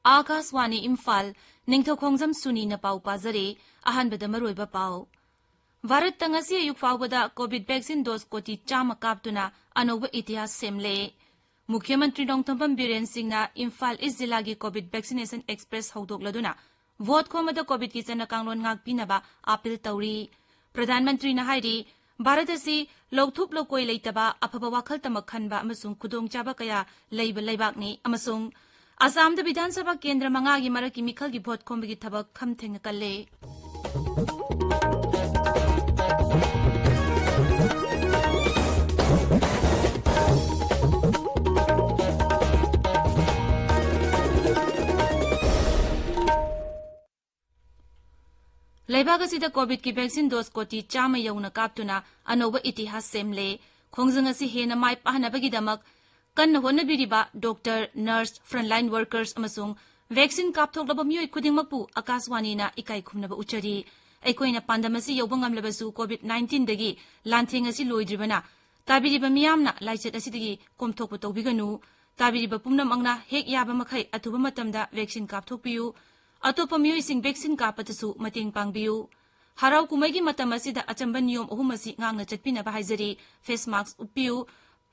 आकाशवाणी इम्फाल निंगथौखोंजम सुनी न पाउ पाजरे अहनबद मरोइबा पाउ भारत तंगसी अयुक फाउबदा कोविड वैक्सीन डोज कोटी चामा कापतुना अनोब इतिहास सेमले मुख्यमंत्री नोंगथंपम बीरेन सिंहना इम्फाल ईस्ट जिला की कोविड वैक्सीनेशन एक्सप्रेस हौदोकलदुना वोट खोमद कोविड की चना कांगलोन ngakpinaba अपील तौरी प्रधानमंत्री न हाइरी भारत असि लौथुप लोकोय लेतबा अफबा वाखल तमक खनबा अमसुंग खुदोंचाबा कया लेब लेबाकनी अमसुंग असम विधानसभा केंद्र मंगा की मरक की मिखल की भोट खोम की थबक खम थेंग कल्ले लेबाग असिदा कोविड की वैक्सीन डोज कोटी चामा यौना कापतुना अनोब इतिहास सेमले खोंजंग असि हेना माइ पाहनबगिदमक कन्न होनबिरिबा डॉक्टर नर्स फ्रंटलाइन वर्कर्स अमसुंग वैक्सीन कापथोकलबा मियोय खुदिंगमकपु आकाशवाणीना इकाई खुमनबा उचरी अैकोइना पांडमसि यौबंगमलबसु कोविड 19 दगी लांथेंग असि लोइद्रिबना ताबिरिबा मियामना लाइचेट असिदगी कोमथोकपु तौबिगनु ताबिरिबा पुमनमंगना हेक याबा मखै अथुबा मतमदा वैक्सीन कापथोकपियु अतोपा मियोयसिंग वैक्सीन कापतसु मतेंग पांगबियु हराव कुमैगी मतम असिदा अचंबा नियम अहुम असि ngang चटपिनबा हाइजरी फेस मास्क उप्पियु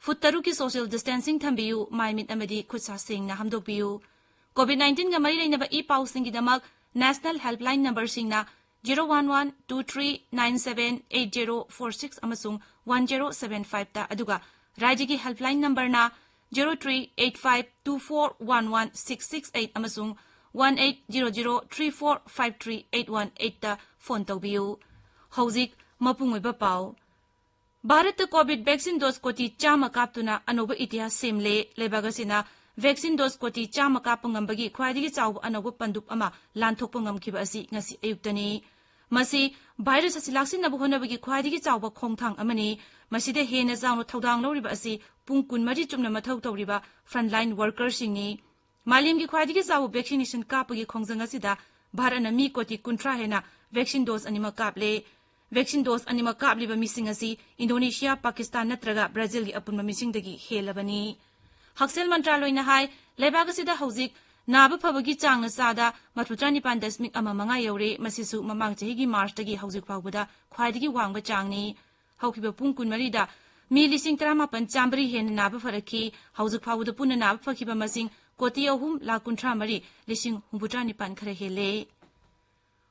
फुट तरुक की सोशल डिस्टेंसिंग थम्बियु माइमिट अमदी खुदसा सेंगना हमदोकपियु कोविड 19 गा मरी लेनबा ई पाउसिंगीदमक नेशनल हेल्पलाइन नंबर सिंगना 01123978046 अमसुंग 1075 ता अदुगा राज्य की हेल्पलाइन नंबर ना 0385241166 अमसुंग 1800345381 ता फोन तौबियु हौजिक मपुंगोइबा पाउ भारत कोविड वैक्सीन डोज कोटी चामा कापतुना अनोब इतिहास सेमले लेबागसिना वैक्सीन डोज कोटी चामा कापंगंबगी ख्वाइदगी चाउ अनोब पंदुप अमा लांथोकपंगमखिबा असि ngasi अयुक्तनी मसी वायरस असि लाक्सिनबो होनबगी ख्वाइदगी चाउबा खोंगथांग अमनी मसीदे हेना जाउनो थौदांग लौरिबा असि पुंग 20 चुमना मथौ तौरिबा फ्रंटलाइन वर्कर्स सिंगनी मालिमगी ख्वाइदगी चाउ वैक्सीनेशन कापगी खोंजंग असिदा भारतना मी कोटी 30 हेना वैक्सीन डोज अनिमा कापले वैक्सीन डोज अनिमा कापलिबा मिसिंग असि इंडोनेशिया पाकिस्तान नत्रगा ब्राजील की अपुनबा मिसिंगदगी हेलबनी हक्सेल मंत्रालयना हाय लेबागसिदा हौजिक नाब फबगी चांगना चादा 39.5 यौरे मसिसु ममांग चहिगी मार्चदगी हौजिक फाउबदा ख्वाइदगी वांगबा चांगनी हौकिबा पुंग 24 दा मी 13,500 हेन नाब फरखी हौजिक फाउबदा पुन नाब फखिबा मसिंग कोटी अहुम लाख 13,53,59 खरे हेले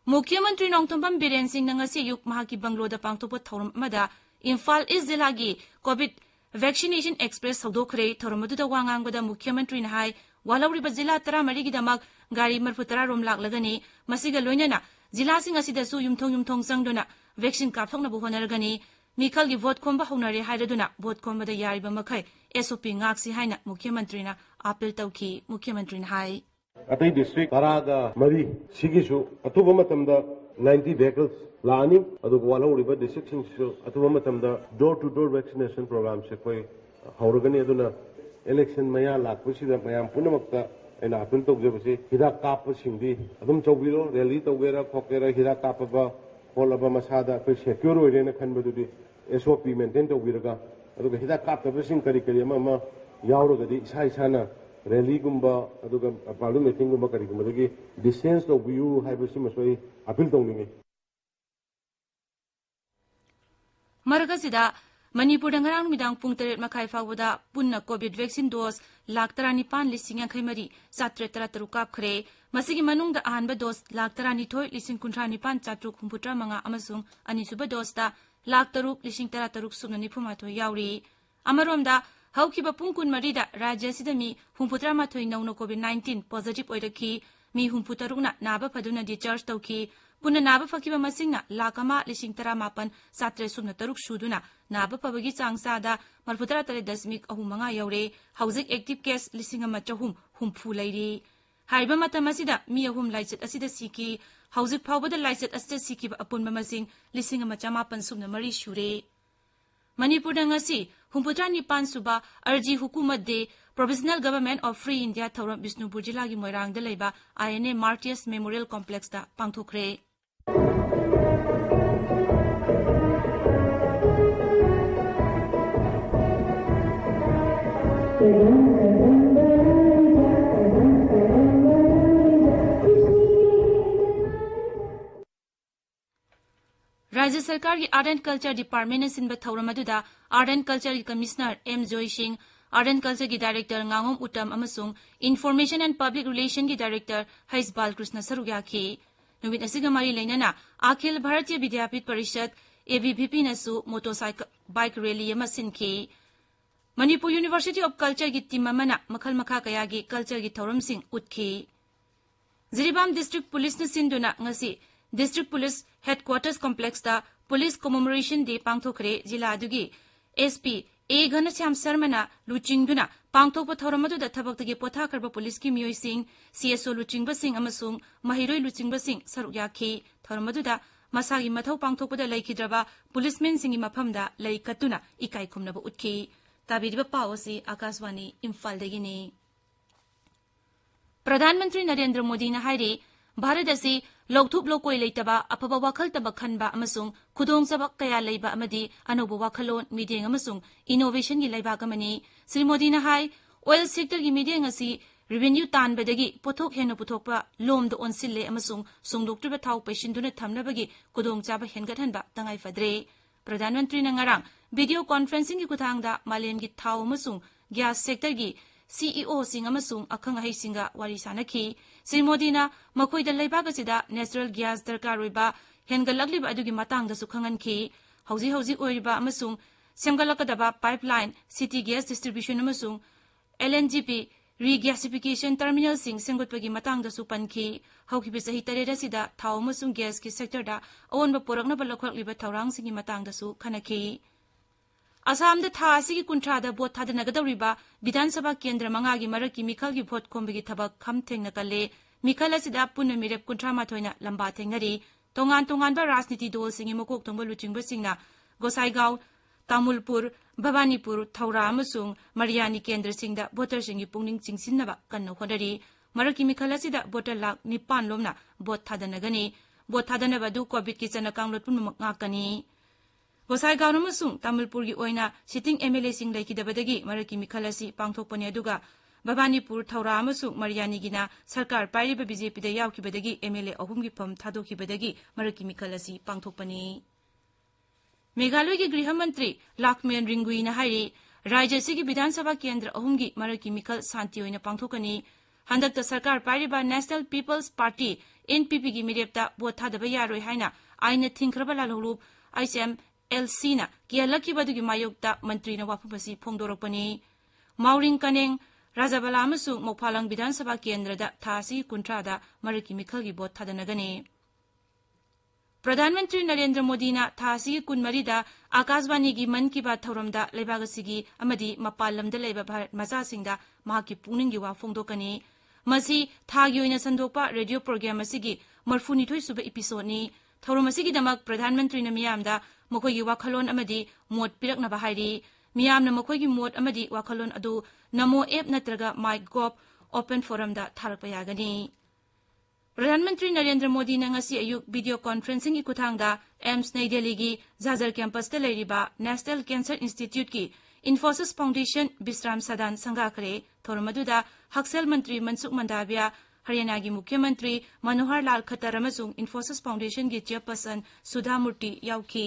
मुख्यमंत्री नोंगथोंपम बीरेन सिंह नंगसी युक महाकी बंगलोदा पांगथोप थौरम अमदा इम्फाल ईस्ट जिला की कोविड वैक्सीनेशन एक्सप्रेस हौदोखरे थौरमदुदा वांगांगबदा मुख्यमंत्री नहाय वालौरिबा जिला 13 गिदमक गाड़ी 40 रोम लाक्लगनी मसिगा लोइनना जिला सिंह असिदसु युमथोंग चंगदुना वैक्सीन कापथोकनबो होनरगनी मिखल की वोट खोंबा हौनरे हाइरदुना वोट खोंबदा यारिबा मखै एसओपी ngakसी हाइना मुख्यमंत्रीना अपील तौखी मुख्यमंत्री नहाय अतई डिस्ट्रिक्ट तरागा मरी सिगिसु अतुबा मतमदा 90 vehicles लानी अदु वालौरिबा डिस्ट्रिक्ट सिंगसु अतुबा मतमदा door to door vaccination programme से कोई हौरगनी अदुना इलेक्शन मया लाक्पसिदा मयाम पुनमक्ता एना अपील तौजबसि हिदा कापसिंगदी अदुम चौबिरो रैली तौगेरा खोकेरा हिदा कापबा होलबा मसादा कोई सिक्योर होइरेना खनबदुदी एसओपी मेंटेन तौबिरगा अदुगा हिदा कापतबसिंग करी करी अमा यावरगदी इसा इसाना रैली गुम्बा अदुगा पार्लियामेंट मीटिंग गुम्बा करी गुम्बदगी डिस्टेंस तौबियु हाइबसि मसोई अपील तौनिंगे मरगसिदा मणिपुर ngरang midang pung 3 makhai fawda punna covid vaccine dose 1,39,953 kapkhre masigi manungda ahanba dose 1,39,953 amasung anisuba dose da 1,03,963 yauri amaromda haukiba pung 13 da rajya sida mi 63 nauno covid 19 positive oirakhi mi 63 na naba phaduna discharge tauki पुनः नाब फकीबा मसिंगना 1,18,703 सुदुना नाब फबगी चांगसादा 43.35 you're हौजिक active case 1,400 Larry हाइबा मतम असिदा मी अहुम लाइचेट असिदा सिकी हौजिक फावबदा लाइचेट असिदा सिकीबा अपुनबा मसिंग 1,500 सुरे Manipur ngasi humputra nipan suba arji hukumat de Provisional Government of Free India Thauram Bishnupur Jilla gi Moirang da leiba INA Martyrs Memorial Complex da pangthokre. राज्य सरकार की art and culture department ने सिंबा थौरम अदुदा आर्ट एंड कल्चर की commissioner M Joy Singh art and culture की director ngangoम उत्तम अमसुंग इन्फॉर्मेशन एंड पब्लिक रिलेशन की डायरेक्टर हईस बालकृष्ण सरुयाखी नुमित असिगा मरी लेना अखिल भारतीय विद्यापीठ परिषद एबीवीपी नसु मोटरसाइकिल बाइक रैली अमा सिनखी मणिपुर यूनिवर्सिटी ऑफ कल्चर की टीम अमना मखल मखा कया की कल्चर की थौरम सिंह उतखी जिरीबाम डिस्ट्रिक्ट पुलिस ने सिंधुना ngasi district police headquarters complex दा पुलिस कमेमोरेशन डे पांगथोखरे जिला अदुगी एसपी ए घनश्याम शर्मा लुचिंगदुना पांगथोकप थौरम अदुदा थबक्तगी पोथाखरब पुलिस की मियोय सिंह सीएसओ लुचिंगब सिंह अमसुंग महिरोय लुचिंगब सिंह सरुक याखी थौरम अदुदा मसागी मथौ पांगथोकपदा लैखिद्रबा पुलिसमेन सिंगी मफमदा लैकतुना इकाई खुमनब उतखी ताबिरिबा पावसी आकाशवाणी इम्फालदगिनी प्रधानमंत्री नरेंद्र मोदी ने हाइरे भारत असी लौथुप लोकोय लेतबा अफबा वाखल तब खनबा अमसुंग खुदोंग सबक कया लेबा अमदी अनोबो वाखलोन मीडियंग अमसुंग इनोवेशन की लेबाक अमनी श्री मोदी ने हाई ऑयल सेक्टर की मीडियंग असी रेवेन्यू तानबदगी पोथोक हेनो पुथोकपा लोमद ओनसिले अमसुंग सुंगदोक्तबा थाव पेशिनदुने थमनबगी खुदोंग चाबा हेनगथनबा तंगाई फद्रे प्रधानमंत्री ने ngarang वीडियो कॉन्फ्रेंसिंग की खुथांगदा मालेम की थाव अमसुंग गैस सेक्टर की CEO सिंह अमसुंग अखंग अहै सिंगा वारी सानखी श्री मोदीना मखोइदा लेबाक असिदा नेचुरल गैस दरकार रोइबा हेनगलकलिबा अदुगी मतांगदसु खंगनखी हौजी हौजी ओइबा अमसुंग सेमगलकदबा पाइपलाइन सिटी गैस डिस्ट्रीब्यूशन अमसुंग LNGP रीगैसिफिकेशन टर्मिनल सिंह सेंगुतपगी मतांगदसु पनखी हौखिबि सही तरेदा सिदा थाव अमसुंग गैस की सेक्टरदा अवोनबा पोरकनबा लखलकलिबा थौरांग सिंगी मतांगदसु खनखी असम था की कुंथ्राद भोट थादनगदौरिबा विधानसभा केंद्र मंगागी मरक की मिखल की भोट खोंबगी थबक खम थेंगना कले मिखल असिदा पुन मिरेप कुंथ्रा माथोइना लंबा थेंगरी तोंगान तोंगानबा राजनीति दल सिंगी मकोक तोंबा लुचिंगबा सिंगना गोसाईगांव तामुलपुर भवानीपुर थौरा अमसुंग मरियानी केंद्र सिंगदा भोटर सिंगी पुंगनिंग चिंगसिनबा कन्नो होदरी मरक की मिखल असिदा भोटर लाख 9 लोमना भोट थादनगनी भोट थादनबा दु कोविड की चना कांगलोट पुन ngakani गोसाईगांव अमसुंग तामुलपुर की ओइना सिटिंग MLA सिंग लेखिदबदगी मरकी मिखलसी पांगथोकपने अदुगा भवानीपुर थौरा अमसुंग मरियानीगिना सरकार पाइरिबा बीजेपी दा यावखिबदगी MLA अहुम की फम थादोखिबदगी मरकी मिखलसी पांगथोकपने मेघालय की गृह मंत्री लाखमेन रिंगुईना हाइरी राज्य की विधानसभा केंद्र अहुम की मरकी मिखल शांति ओइना पांगथोकनी हंदकता सरकार पाइरिबा नेशनल पीपल्स पार्टी NPP की मिरेपता भोट थादबा यारोय हाइना आइना थिंखरबा लालहुलुब ICM LC ना कियालखिबदुगी मायोक्ता मंत्री ना वाफबसी फोंदोरकपनी माउरिंग कनेंग राजाबला अमसुंग मोफालंग विधानसभा केंद्रदा थासी कुंथ्रादा मरकी मिखल की भोट थादनगने प्रधानमंत्री नरेंद्र मोदी ना थासी कुनमरीदा आकाशवाणी की मन की बात थौरमदा लेबागसिगी अमदी मपालमदा लेबा भारत मचासिंगदा माकी पुनिंग युवा फोंदोकनी मसी थागी ओइना संदोपा रेडियो प्रोग्राम असिगी 42 सुबे एपिसोडनी थौरम असिगिदमक प्रधानमंत्री ना मियामदा मखोगी वाखलोन अमदी मोट पिरकनबा हाइरी मियामना मखोगी मोट अमदी वाखलोन अदु नमो ऐप नत्रगा माइगोव ओपन फोरम दा थारकपा यागनी प्रधानमंत्री नरेंद्र मोदी ने ngasi अयुक वीडियो कॉन्फ्रेंसिंग की खुथांगदा एम्स नई दिल्ली की जाजर कैंपस ते लेरिबा नेशनल कैंसर इंस्टीट्यूट की इन्फोसिस फाउंडेशन विश्राम सदन संगाखरे थोरमदुदा हक्सेल मंत्री मनसुख मंडाविया हरियाणा की मुख्यमंत्री मनोहर लाल खट्टर अमसुंग इन्फोसिस फाउंडेशन की चेयरपर्सन सुधा मूर्ति याउखी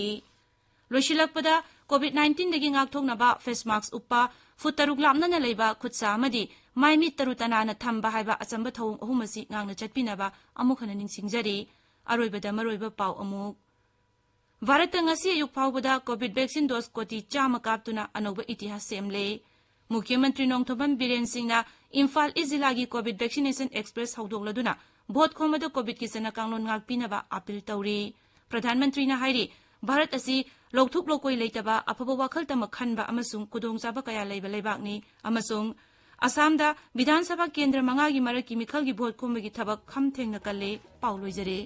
लोशिलकपदा कोविड-19 दगी ngakthoknaba फेस मास्क उपा फुट 6 लामना लेबा खुत्सा अमदी माइमी तरु तनाना थंबा हाइबा अचंबा थौंग अहुमसी ngang चटपिनबा अमुखन निंगसिंगजरी अरोइबदा मरोइबा पाउ अमुक भारत ngasi अयुक फाउबदा कोविड वैक्सीन डोज कोटी 100 कापतुना अनोबा इतिहास सेमले मुख्यमंत्री नोंगथोबम बीरेन सिंहना इम्फाल ईस्ट जिला की कोविड वैक्सीनेशन एक्सप्रेस हौदोगलदुना भोट खोमदो कोविड की सना कांगलोन ngakpinaba अपील तौरी प्रधानमंत्री ना हाइरी भारत असी लौथुप लोकोई लेतबा अफबा वाखल तम खनबा अमसुंग कुदोंचाबा कया लेबा लेबाकनी अमसुंग असमदा विधानसभा केंद्र मंगा की मरक की मिखल की भोट खोमबगी थबक खम थेंगना कल्ले पाउ लोइजरे।